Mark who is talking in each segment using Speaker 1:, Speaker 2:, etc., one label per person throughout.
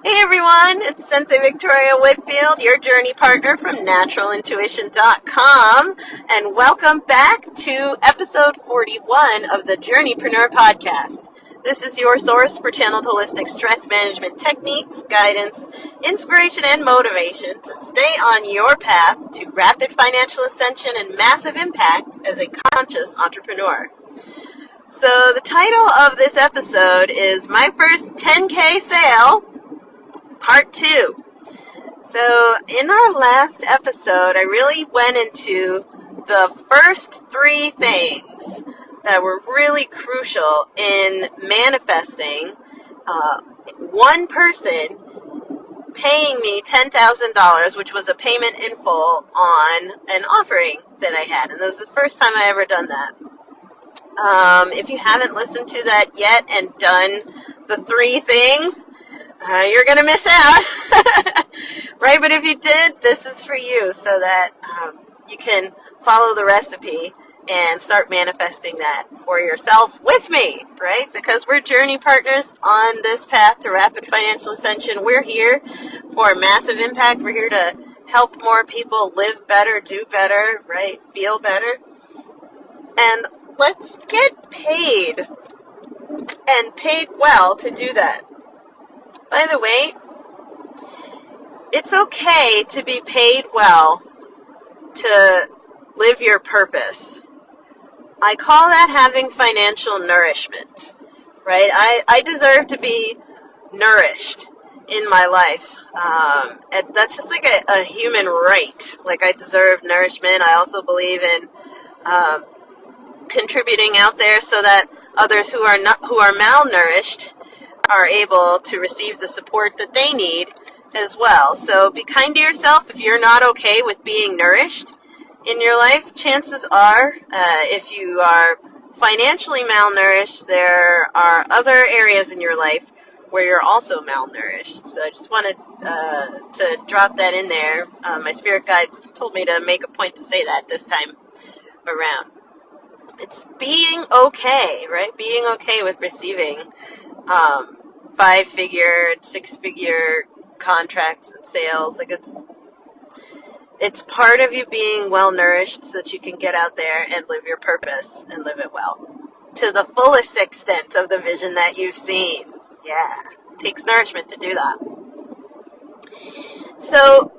Speaker 1: Hey everyone, it's Sensei Victoria Whitfield, your journey partner from naturalintuition.com, and welcome back to episode 41 of the Journeypreneur Podcast. This is your source for channeled holistic stress management techniques, guidance, inspiration, and motivation to stay on your path to rapid financial ascension and massive impact as a conscious entrepreneur. So the title of this episode is My First 10K Sale, Part 2. So in our last episode, I really went into the first 3 things that were really crucial in manifesting one person paying me $10,000, which was a payment in full on an offering that I had. And this was the first time I ever done that. If you haven't listened to that yet and done the 3 things, you're going to miss out, right? But if you did, this is for you so that you can follow the recipe and start manifesting that for yourself with me, right? Because we're journey partners on this path to rapid financial ascension. We're here for massive impact. We're here to help more people live better, do better, right? Feel better. And let's get paid, and paid well to do that. By the way, it's okay to be paid well to live your purpose. I call that having financial nourishment, right? I deserve to be nourished in my life. And that's just like a human right. Like, I deserve nourishment. I also believe in contributing out there so that others who are malnourished are able to receive the support that they need as well. So be kind to yourself. If you're not okay with being nourished in your life, chances are, if you are financially malnourished, there are other areas in your life where you're also malnourished. So I just wanted to drop that in there. My spirit guides told me to make a point to say that this time around. It's being okay, right? Being okay with receiving 5-figure, 6-figure contracts and sales. Like, it's part of you being well nourished so that you can get out there and live your purpose and live it well to the fullest extent of the vision that you've seen. Yeah, it takes nourishment to do that. So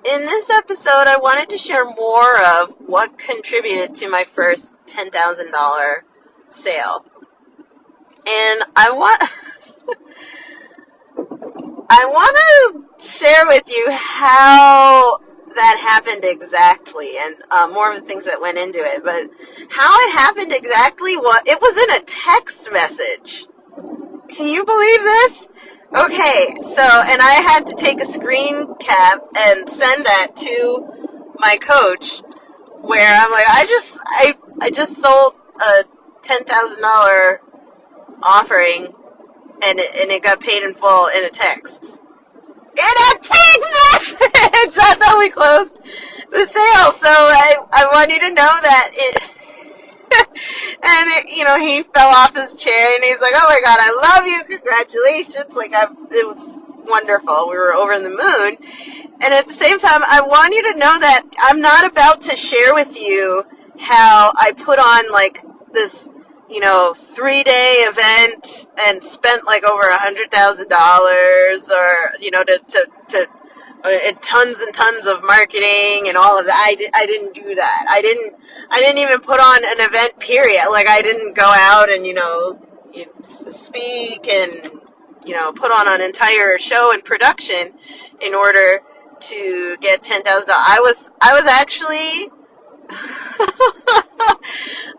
Speaker 1: in this episode, I wanted to share more of what contributed to my first $10,000 sale. And I want to share with you how that happened exactly, and more of the things that went into it. But how it happened exactly, it was in a text message. Can you believe this? Okay, so, and I had to take a screen cap and send that to my coach, where I'm like, I just sold a $10,000 offering, and it got paid in full in a text. In a text message! That's how we closed the sale. So I want you to know that and he fell off his chair, and he's like, oh my God, I love you, congratulations. Like, it was wonderful. We were over in the moon. And at the same time, I want you to know that I'm not about to share with you how I put on like this 3-day event and spent like over $100,000 or, and tons and tons of marketing and all of that. I didn't do that. I didn't even put on an event, period. Like, I didn't go out and, speak and, put on an entire show and production in order to get $10,000. I was actually,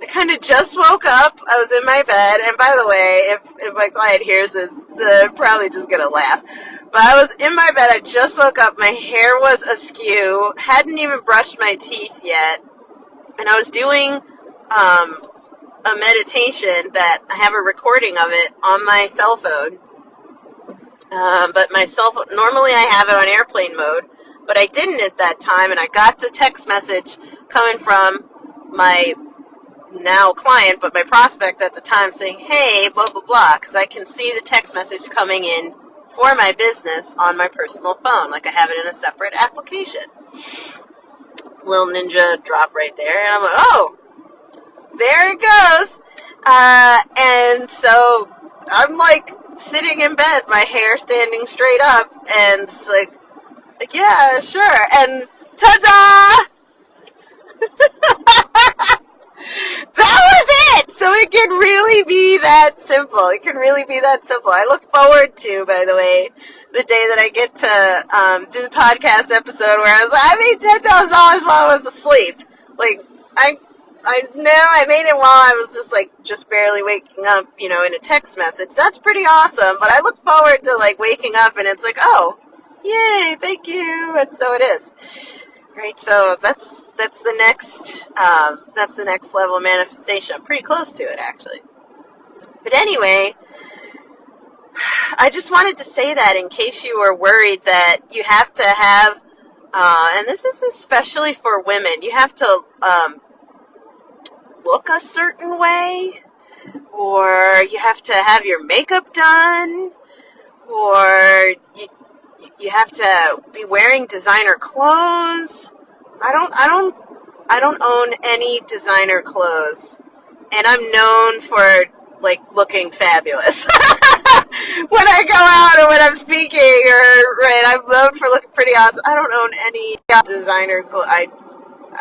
Speaker 1: I kind of just woke up. I was in my bed, and by the way, if my client hears this, they're probably just gonna laugh. But I was in my bed. I just woke up. My hair was askew. Hadn't even brushed my teeth yet, and I was doing a meditation that I have a recording of it on my cell phone. But my cell phone, normally I have it on airplane mode, but I didn't at that time, and I got the text message coming from my now client, but my prospect at the time, saying, hey, blah, blah, blah, because I can see the text message coming in for my business on my personal phone. Like I have it in a separate application. Little ninja drop right there. And I'm like, oh, there it goes. And so I'm like sitting in bed, my hair standing straight up, and it's like yeah, sure. And ta-da! That was it! So it can really be that simple. It can really be that simple. I look forward to, by the way, the day that I get to do the podcast episode where I was like, I made $10,000 while I was asleep. Like, I know I made it while I was just barely waking up, in a text message. That's pretty awesome. But I look forward to, waking up and it's like, oh, yay, thank you. And so it is. Right, so that's the next level of manifestation. I'm pretty close to it, actually. But anyway, I just wanted to say that in case you were worried that you have to have, and this is especially for women, you have to look a certain way, or you have to have your makeup done, or you have to be wearing designer clothes. I don't own any designer clothes, and I'm known for looking fabulous when I go out or when I'm speaking, I'm known for looking pretty awesome. I don't own any designer clothes. I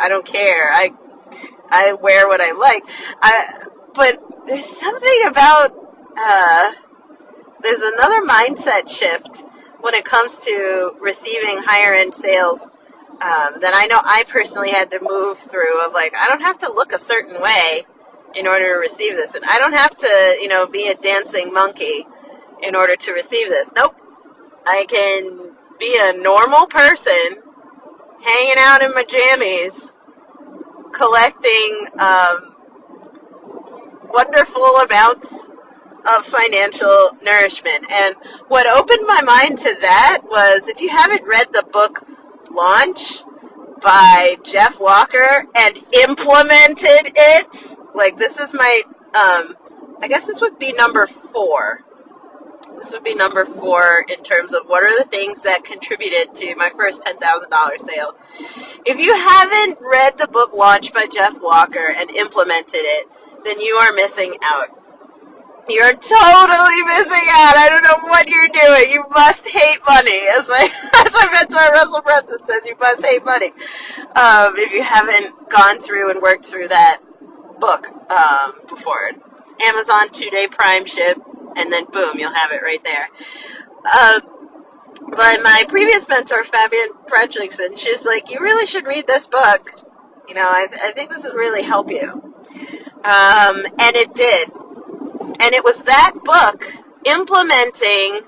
Speaker 1: don't care. I wear what I like. But there's something about there's another mindset shift when it comes to receiving higher end sales that I know I personally had to move through of I don't have to look a certain way in order to receive this. And I don't have to, be a dancing monkey in order to receive this. Nope. I can be a normal person hanging out in my jammies collecting wonderful amounts of financial nourishment. And what opened my mind to that was, if you haven't read the book Launch by Jeff Walker and implemented it, this is my I guess this would be number 4. This would be number 4 in terms of what are the things that contributed to my first $10,000 sale. If you haven't read the book Launch by Jeff Walker and implemented it, then you are missing out. You're totally missing out. I don't know what you're doing. You must hate money. As my mentor Russell Brunson says, you must hate money. If you haven't gone through and worked through that book before. Amazon 2-day Prime ship, and then boom, you'll have it right there. But my previous mentor, Fabian Fredrickson, she's like, you really should read this book. I think this would really help you. And it did. And it was that book implementing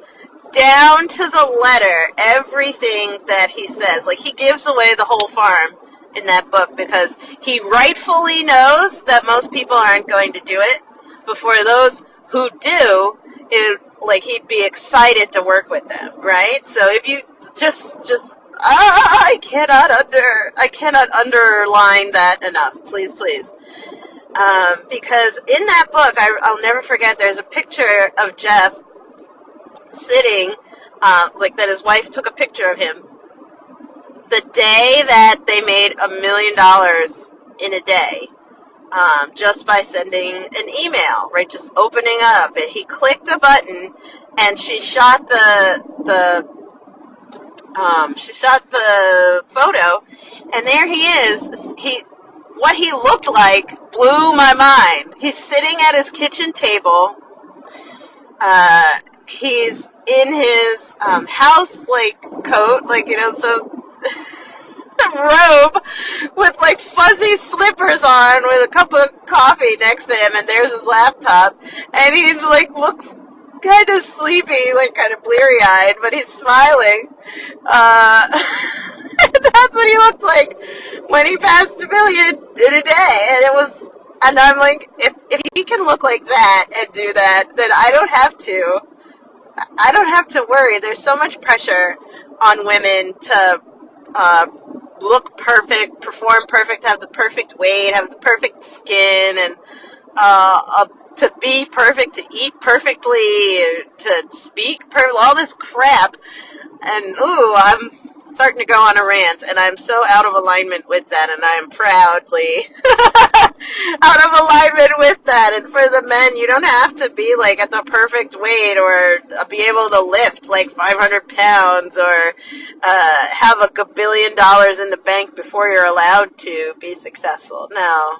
Speaker 1: down to the letter everything that he says. He gives away the whole farm in that book because he rightfully knows that most people aren't going to do it. But for those who do, he'd be excited to work with them, right? So if you I cannot underline that enough. Please. Because in that book, I'll never forget, there's a picture of Jeff sitting, that his wife took a picture of him the day that they made $1 million in a day, just by sending an email, right? Just opening up. And he clicked a button, and she shot the photo, and there he is. What he looked like blew my mind. He's sitting at his kitchen table. He's in his house coat, robe with fuzzy slippers on with a cup of coffee next to him, and there's his laptop, and he's looks kind of sleepy, kind of bleary-eyed, but he's smiling. That's what he looked like when he passed $1 million in a day. And I'm like, if he can look like that and do that, then I don't have to worry. There's so much pressure on women to look perfect, perform perfect, have the perfect weight, have the perfect skin, and to be perfect, to eat perfectly, to speak all this crap. And I'm starting to go on a rant, and I'm so out of alignment with that, and I am proudly out of alignment with that. And for the men, you don't have to be like at the perfect weight or be able to lift like 500 pounds or have $1 billion in the bank before you're allowed to be successful. No,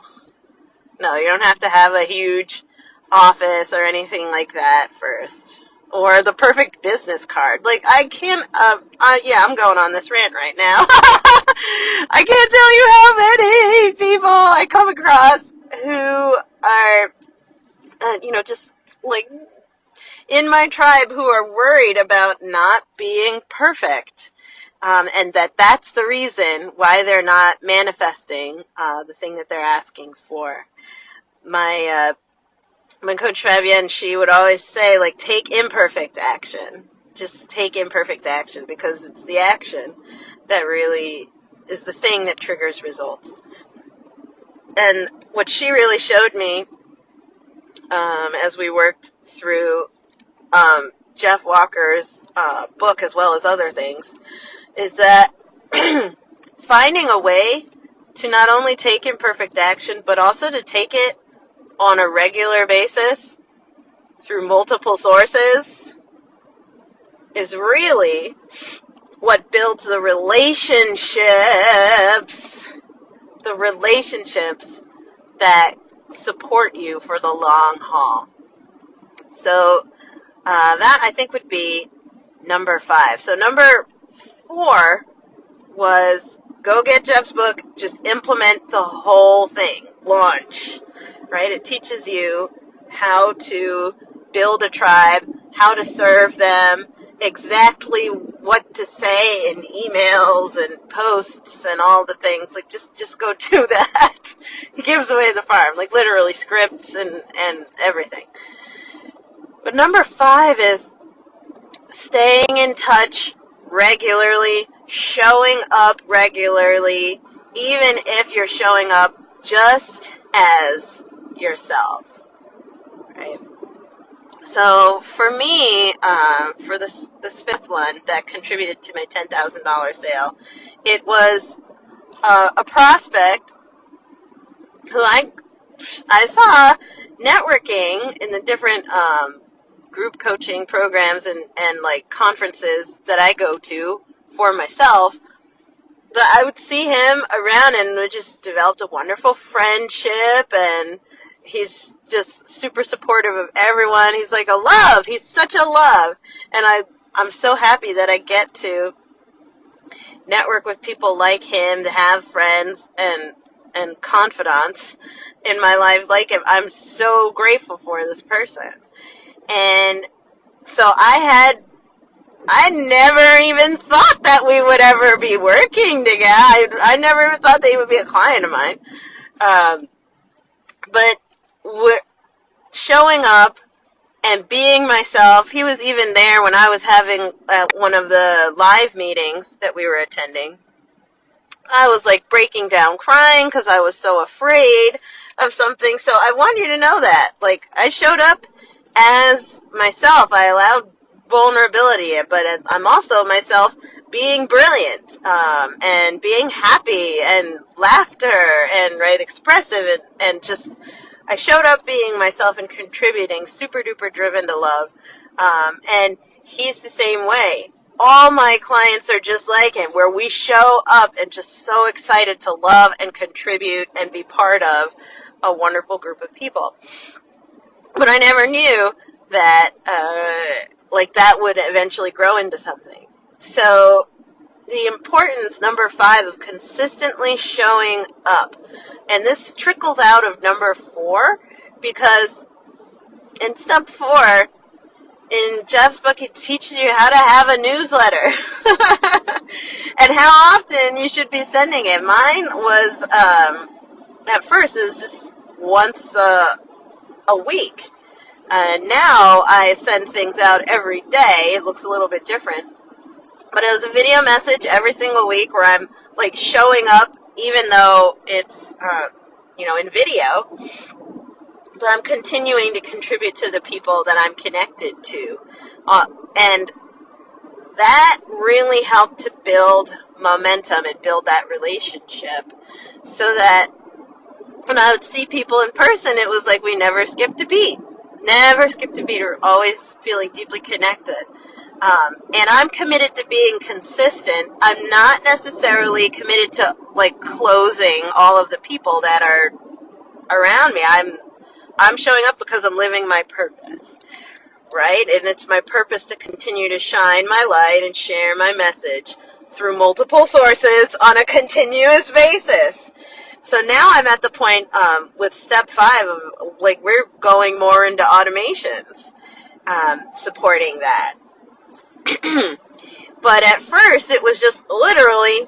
Speaker 1: you don't have to have a huge office or anything like that first. Or the perfect business card. Like, I can't, I'm going on this rant right now. I can't tell you how many people I come across who are, just like in my tribe who are worried about not being perfect. And that's the reason why they're not manifesting the thing that they're asking for. My coach Fabienne, she would always say, like, take imperfect action. Just take imperfect action, because it's the action that really is the thing that triggers results. And what she really showed me as we worked through Jeff Walker's book as well as other things is that finding a way to not only take imperfect action, but also to take it on a regular basis through multiple sources is really what builds the relationships that support you for the long haul. So that I think would be number 5. So number 4 was go get Jeff's book, just implement the whole thing, launch. Right? It teaches you how to build a tribe, how to serve them, exactly what to say in emails and posts and all the things. Like, just go do that. He gives away the farm, like literally scripts and everything. But number 5 is staying in touch regularly, showing up regularly, even if you're showing up just as yourself, right? So for me, for this 5th one that contributed to my $10,000 sale, it was a prospect who I saw networking in the different group coaching programs and like conferences that I go to for myself. I would see him around, and we just developed a wonderful friendship, and he's just super supportive of everyone. He's like a love. He's such a love. And I'm so happy that I get to network with people like him, to have friends and confidants in my life like him. I'm so grateful for this person. And so I never even thought that we would ever be working together. I never even thought that he would be a client of mine. But showing up and being myself, he was even there when I was having one of the live meetings that we were attending. I was like breaking down crying because I was so afraid of something. So I want you to know that. Like, I showed up as myself. I allowed vulnerability, but I'm also myself being brilliant and being happy and laughter and expressive and just I showed up being myself and contributing, super duper driven to love. And he's the same way. All my clients are just like him, where we show up and just so excited to love and contribute and be part of a wonderful group of people. But I never knew that that would eventually grow into something. So the importance, number 5, of consistently showing up. And this trickles out of number 4, because in step 4, in Jeff's book, he teaches you how to have a newsletter and how often you should be sending it. Mine was, at first, it was just once a week. Now I send things out every day. It looks a little bit different. But it was a video message every single week where I'm like showing up, even though it's, in video. but I'm continuing to contribute to the people that I'm connected to. And that really helped to build momentum and build that relationship, so that when I would see people in person, it was like we never skipped a beat. Never skipped a beat. We're always feeling deeply connected. And I'm committed to being consistent. I'm not necessarily committed to like closing all of the people that are around me. I'm showing up because I'm living my purpose, right? And it's my purpose to continue to shine my light and share my message through multiple sources on a continuous basis. So now I'm at the point with step 5 of like we're going more into automations, supporting that. But at first it was just literally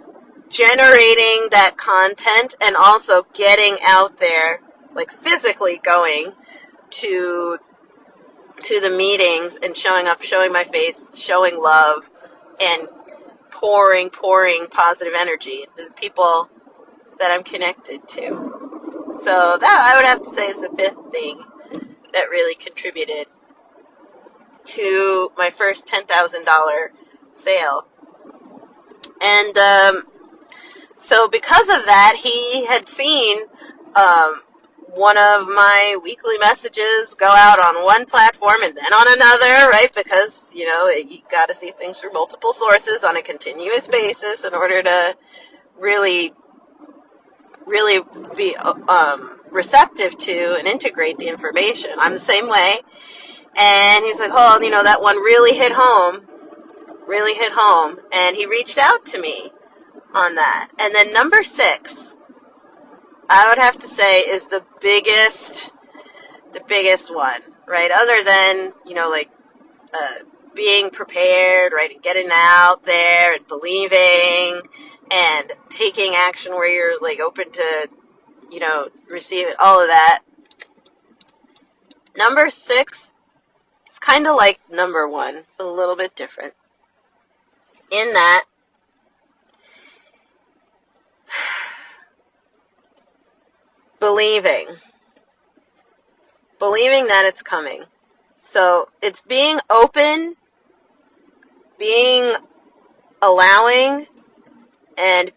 Speaker 1: generating that content and also getting out there, like physically going to the meetings and showing up, showing my face, showing love, and pouring positive energy into the people that I'm connected to. So that I would have to say is the 5th thing that really contributed to my first $10,000 sale. And so because of that, he had seen one of my weekly messages go out on one platform and then on another, right? Because, you got to see things through multiple sources on a continuous basis in order to really be receptive to and integrate the information. I'm the same way. And he's like, oh, that one really hit home. And he reached out to me on that. And then number 6, I would have to say, is the biggest one, right? Other than, being prepared, right? And getting out there and believing and taking action where you're like open to, receive it, all of that. Number 6, it's kind of like number 1, but a little bit different. In that, believing that it's coming. So it's being open, being allowing, and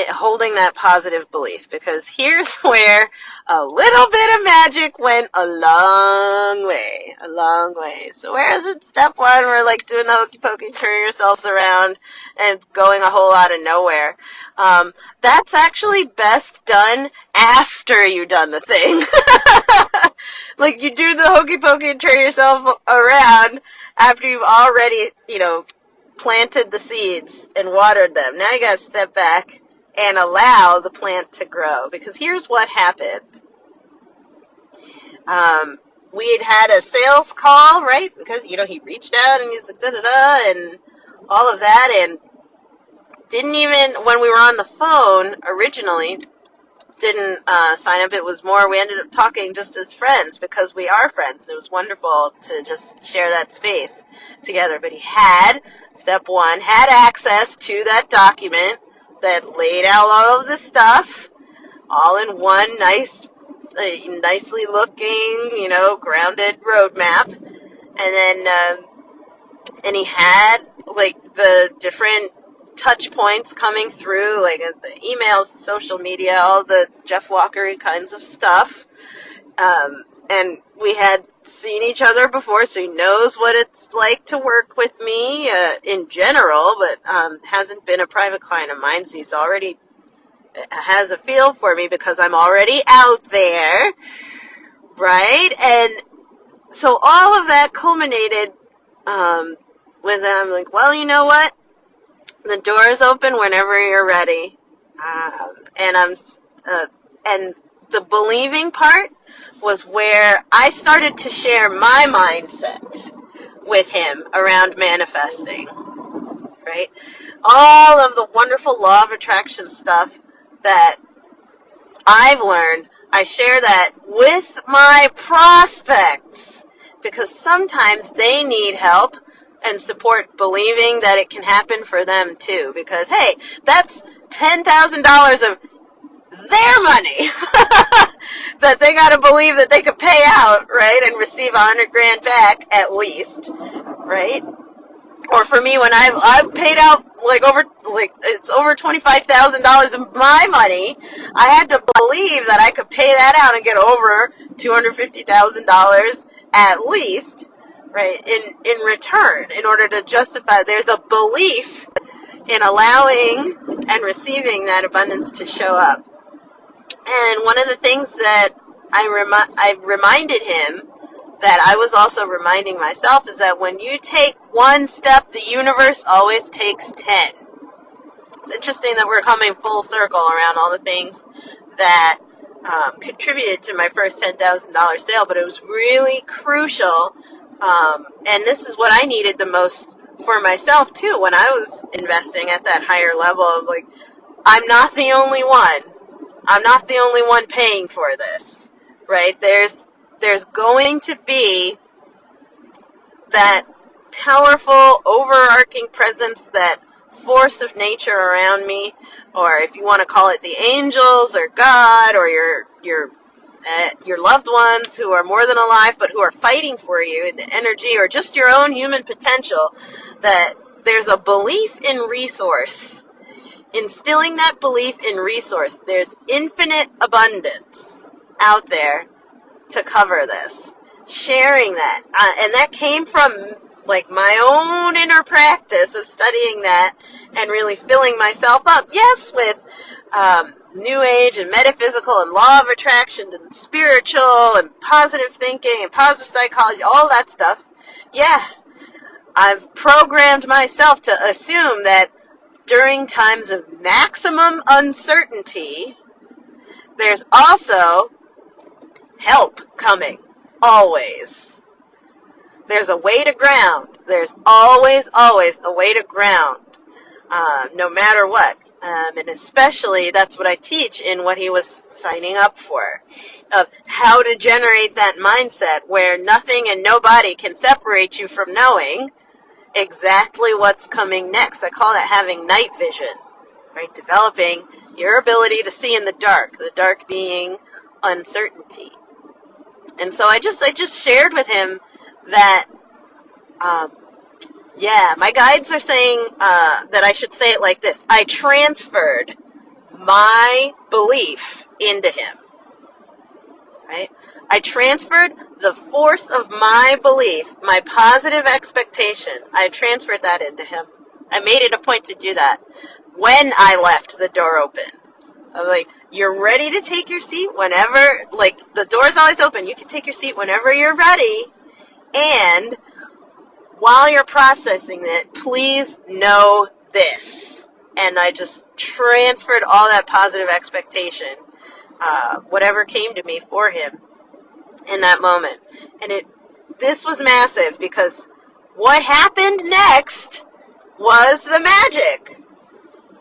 Speaker 1: holding that positive belief. Because here's where a little bit of magic went a long way. So whereas in step 1, we're like doing the hokey pokey, turning yourselves around, and it's going a whole lot of nowhere. That's actually best done after you've done the thing. Like you do the hokey pokey and turn yourself around after you've already, planted the seeds and watered them. Now you got to step back and allow the plant to grow. Because here's what happened. We had a sales call, right? Because, he reached out and he's like, da-da-da, and all of that. And didn't even, when we were on the phone originally, didn't sign up. It was more, we ended up talking just as friends because we are friends. And it was wonderful to just share that space together. But he had, step 1, had access to that document that laid out all of the stuff, all in one nicely looking, grounded roadmap. And then, and he had, like, the different touch points coming through, like the emails, social media, all the Jeff Walker kinds of stuff. And we had seen each other before, so he knows what it's like to work with me in general, but hasn't been a private client of mine, so he's already has a feel for me because I'm already out there, right? And so all of that culminated with them like, well, you know what? The door is open whenever you're ready. And the believing part was where I started to share my mindset with him around manifesting, right? All of the wonderful law of attraction stuff that I've learned, I share that with my prospects because sometimes they need help and support believing that it can happen for them too. Because, hey, that's $10,000 of their money that they got to believe that they could pay out, right, and receive $100,000 back at least, right? Or for me, when I've paid out it's over $25,000 of my money, I had to believe that I could pay that out and get over $250,000 at least, right, in return, in order to justify. There's a belief in allowing and receiving that abundance to show up. And one of the things that I reminded him, that I was also reminding myself, is that when you take one step, the universe always takes 10. It's interesting that we're coming full circle around all the things that contributed to my first $10,000 sale, but it was really crucial. And this is what I needed the most for myself too, when I was investing at that higher level of like, I'm not the only one. I'm not the only one paying for this, right? There's going to be that powerful, overarching presence, that force of nature around me, or if you want to call it the angels or God or your loved ones who are more than alive but who are fighting for you in the energy, or just your own human potential, that there's a belief in resource. Instilling that belief in resource, there's infinite abundance out there to cover this. Sharing that. And that came from like my own inner practice of studying that and really filling myself up. Yes, with New Age and metaphysical and law of attraction and spiritual and positive thinking and positive psychology, all that stuff. Yeah, I've programmed myself to assume that during times of maximum uncertainty, there's also help coming. Always. There's a way to ground. There's always a way to ground. No matter what. And especially, that's what I teach in what he was signing up for. Of how to generate that mindset where nothing and nobody can separate you from knowing exactly what's coming next. I call that having night vision, right? Developing your ability to see in the dark being uncertainty. And so I just shared with him that, my guides are saying that I should say it like this. I transferred my belief into him, right? I transferred the force of my belief, my positive expectation. I transferred that into him. I made it a point to do that when I left the door open. I'm like, you're ready to take your seat whenever, like, the door's always open. You can take your seat whenever you're ready. And while you're processing it, please know this. And I just transferred all that positive expectation, whatever came to me for him in that moment. And this was massive, because what happened next was the magic.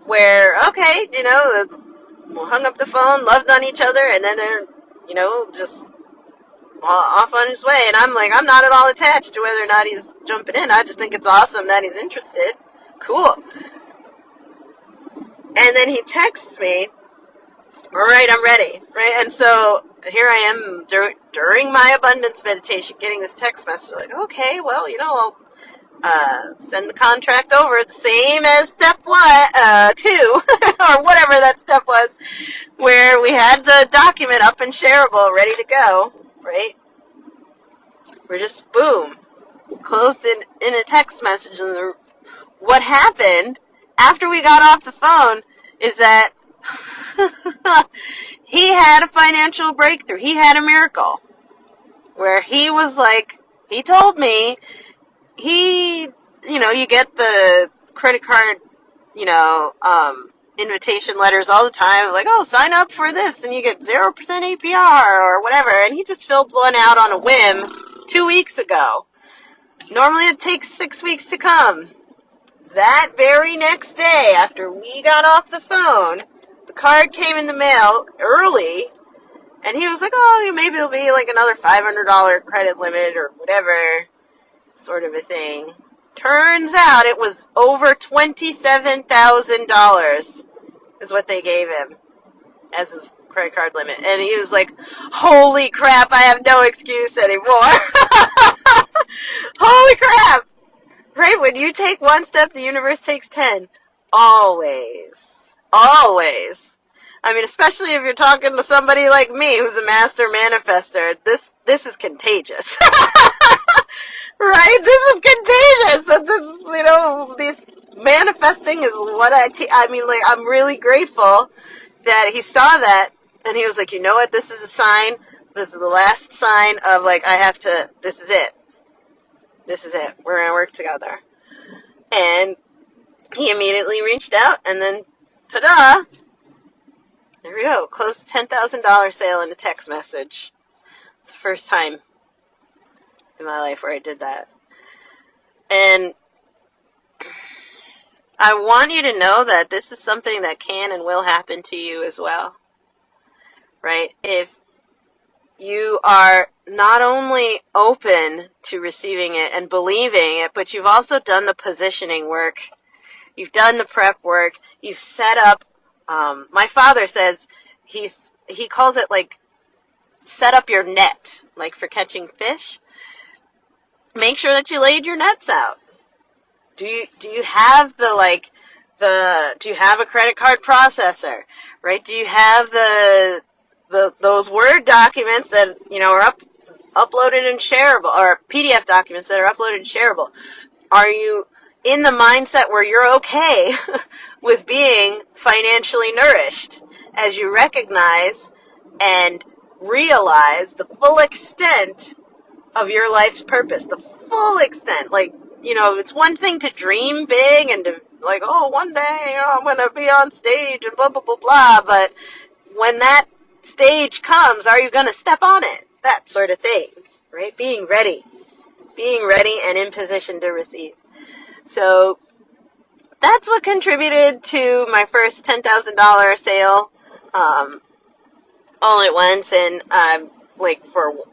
Speaker 1: Where, okay, we hung up the phone, loved on each other, and then they're, just off on his way. And I'm like, I'm not at all attached to whether or not he's jumping in. I just think it's awesome that he's interested. Cool. And then he texts me, all right, I'm ready, right? And so here I am during my abundance meditation getting this text message, like, okay, well, I'll send the contract over, the same as step 2, or whatever that step was, where we had the document up and shareable, ready to go, right? We're just, boom, closed in a text message. And what happened after we got off the phone is that he had a financial breakthrough. He had a miracle where he was like, he told me, you get the credit card, invitation letters all the time, like, oh, sign up for this and you get 0% APR or whatever. And he just filled one out on a whim 2 weeks ago. Normally it takes 6 weeks to come. That very next day, after we got off the phone, the card came in the mail early, and he was like, oh, maybe it'll be like another $500 credit limit or whatever, sort of a thing. Turns out it was over $27,000 is what they gave him as his credit card limit. And he was like, holy crap, I have no excuse anymore. Holy crap. Right? When you take one step, the universe takes 10. Always. Always. I mean, especially if you're talking to somebody like me who's a master manifester, this is contagious. Right? This is contagious. This manifesting is what I mean, like, I'm really grateful that he saw that, and he was like, you know what? This is a sign. This is the last sign of, like, this is it. This is it. We're going to work together. And he immediately reached out, and then, ta-da! There we go. Close to $10,000 sale in a text message. It's the first time in my life where I did that. And I want you to know that this is something that can and will happen to you as well. Right? If you are not only open to receiving it and believing it, but you've also done the positioning work. You've done the prep work. You've set up. My father says he calls it like set up your net, like for catching fish. Make sure that you laid your nets out. Do you have do you have a credit card processor, right? Do you have those Word documents that, are uploaded and shareable, or PDF documents that are uploaded and shareable? Are you in the mindset where you're okay with being financially nourished as you recognize and realize the full extent of your life's purpose, the full extent? Like, it's one thing to dream big and to, like, oh, one day, I'm going to be on stage and blah, blah, blah, blah. But when that stage comes, are you going to step on it? That sort of thing, right? Being ready and in position to receive. So that's what contributed to my first $10,000 sale all at once. And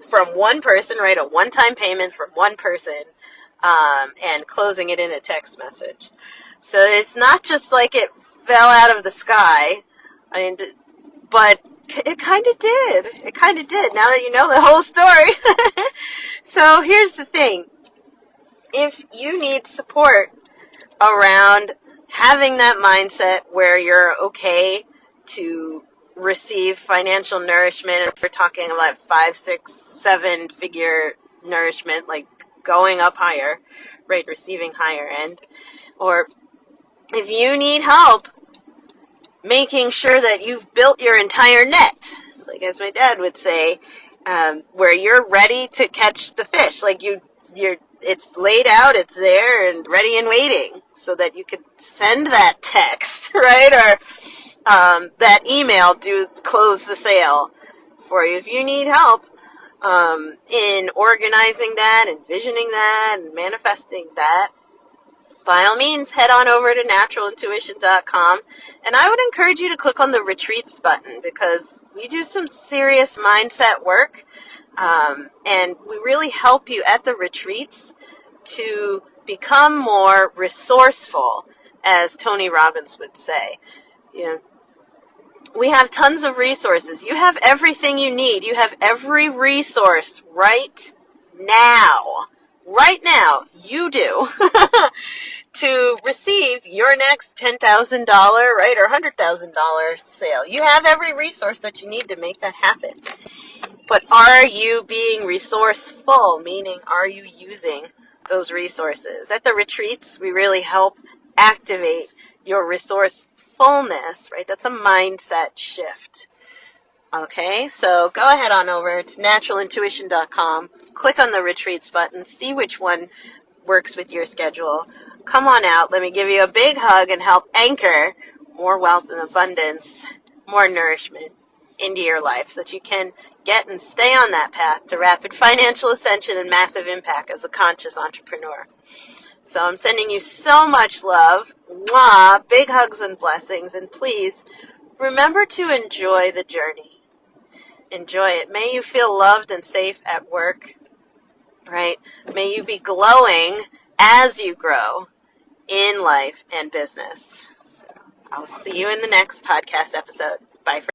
Speaker 1: from one person, right, a one-time payment from one person, and closing it in a text message. So it's not just like it fell out of the sky. I mean, but it kind of did. It kind of did, now that you know the whole story. So here's the thing. If you need support around having that mindset where you're okay to receive financial nourishment, and we're talking about 5, 6, 7 figure nourishment, like going up higher, right, receiving higher end, or if you need help making sure that you've built your entire net, like as my dad would say, where you're ready to catch the fish, like it's laid out, it's there and ready and waiting, so that you could send that text, right, or that email to close the sale for you. If you need help in organizing that, envisioning that, and manifesting that, by all means, head on over to naturalintuition.com, and I would encourage you to click on the retreats button, because we do some serious mindset work, and we really help you at the retreats to become more resourceful, as Tony Robbins would say. We have tons of resources. You have everything you need. You have every resource right now. Right now, you do. To receive your next $10,000, right, or $100,000 sale. You have every resource that you need to make that happen. But are you being resourceful? Meaning, are you using those resources? At the retreats, we really help activate your resourcefulness, right? That's a mindset shift. Okay, so go ahead on over to naturalintuition.com, click on the retreats button, see which one works with your schedule. Come on out, let me give you a big hug and help anchor more wealth and abundance, more nourishment into your life, so that you can get and stay on that path to rapid financial ascension and massive impact as a conscious entrepreneur. So I'm sending you so much love, mwah, big hugs and blessings, and please remember to enjoy the journey. Enjoy it. May you feel loved and safe at work, right? May you be glowing as you grow in life and business. So I'll see you in the next podcast episode. Bye for